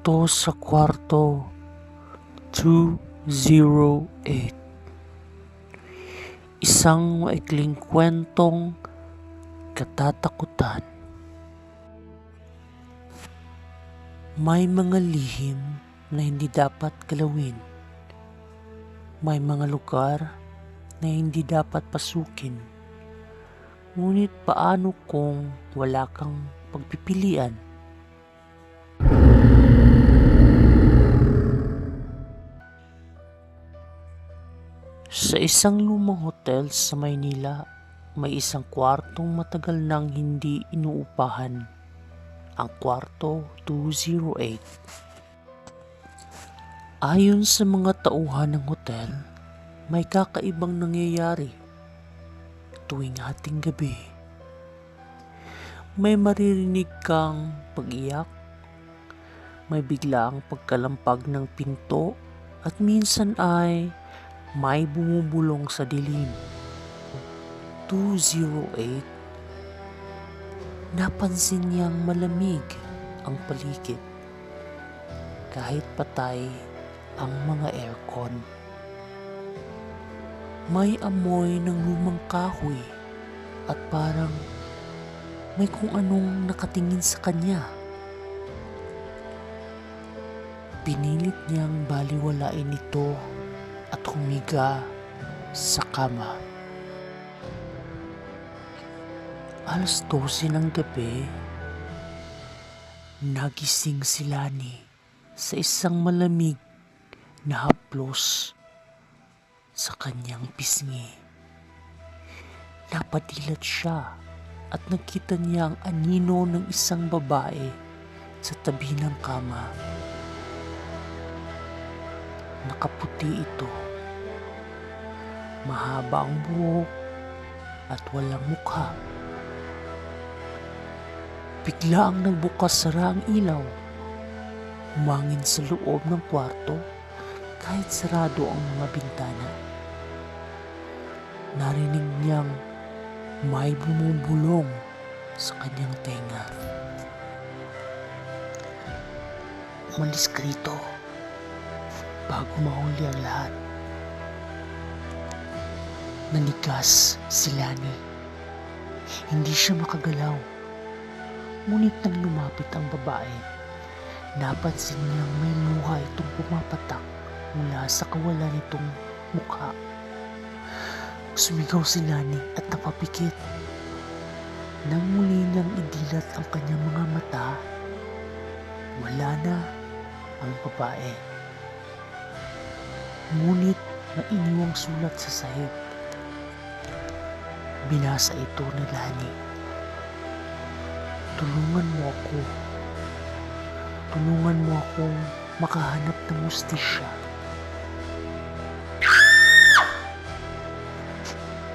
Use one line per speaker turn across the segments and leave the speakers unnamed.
Multo sa kwarto 208. Isang maikling kwentong katatakutan. May mga lihim na hindi dapat galawin. May mga lugar na hindi dapat pasukin. Ngunit paano kung wala kang pagpipilian? Sa isang lumang hotel sa Maynila, may isang kwartong matagal nang hindi inuupahan. Ang kwarto 208. Ayon sa mga tauhan ng hotel, may kakaibang nangyayari tuwing hating gabi. May maririnig kang pag-iyak, may biglaang pagkalampag ng pinto, at minsan ay may bumubulong sa dilim. 208. Napansin niyang malamig ang paligid kahit patay ang mga aircon. May amoy ng lumang kahoy at parang may kung anong nakatingin sa kanya. Pinilit niyang baliwalain ito at humiga sa kama. 12:00 ng gabi, nagising si Lani sa isang malamig na haplos sa kanyang pisngi. Napadilat siya at nakita niya ang anino ng isang babae sa tabi ng kama. Nakaputi ito. Mahaba ang buhok at walang mukha. Bigla ang nagbukas-sara ang ilaw. Humangin sa loob ng kwarto kahit sarado ang mga bintana. Narinig niyang may bumubulong sa kanyang tenga. Umalis ka rito bago mahuli ang lahat. Nanigas si Lani. Hindi siya makagalaw. Ngunit nang lumapit ang babae, napansin niyang may luha itong pumapatak mula sa kawalan nitong mukha. Sumigaw si Lani at napapikit. Nang muli niyang idilat ang kanyang mga mata, wala na ang babae. Ngunit may iniwang sulat sa sahig. Binasa ito ni Lani. Tulungan mo ako. Tulungan mo akong makahanap ng hustisya.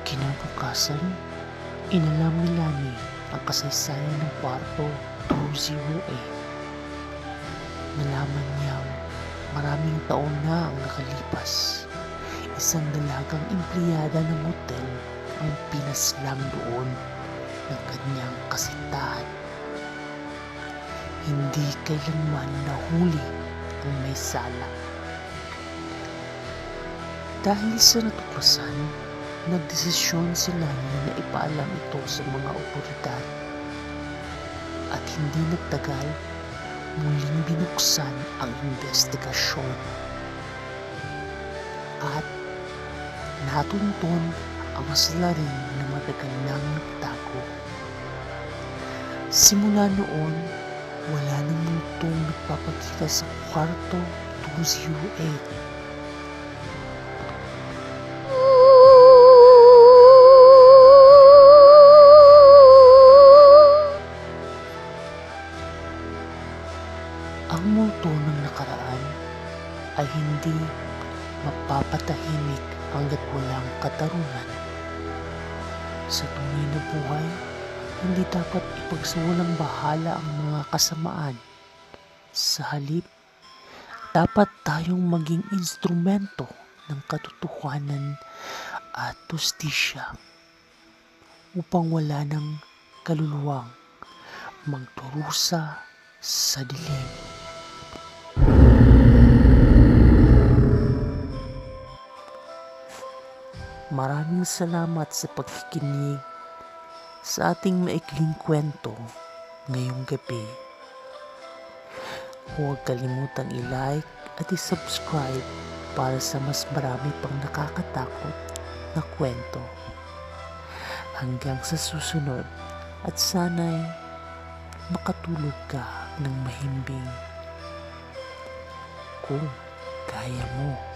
Kinabukasan, inalam ni Lani ang kasaysayan ng kwarto 208. Nalaman niyang maraming taon na ang nakalipas. Isang dalagang empleyada ng hotel ang pinaslang doon ng kanyang kasintahan. Hindi kailanman nahuli ang may sala. Dahil sa natuklasan, nagdesisyon si Lani na ipaalam ito sa mga otoridad. At hindi nagtagal, muling binuksan ang investigasyon. At natuntun ang salarin na matagal nang nagtago. Simula noon, wala nang multong nagpapakita sa kwarto 208. Ang multo ng nakaraan ay hindi mapapatahimik hanggat walang katarungan. Sa tunay na buhay, hindi dapat ipagsawalang bahala ang mga kasamaan. Sa halip, dapat tayong maging instrumento ng katotohanan at hustisya upang wala ng kaluluwang magdurusa sa dilim. Maraming salamat sa pagkikinig sa ating maikling kwento ngayong gabi. Huwag kalimutan i-like at i-subscribe para sa mas marami pang nakakatakot na kwento. Hanggang sa susunod at sana'y makatulog ka ng mahimbing kung kaya mo.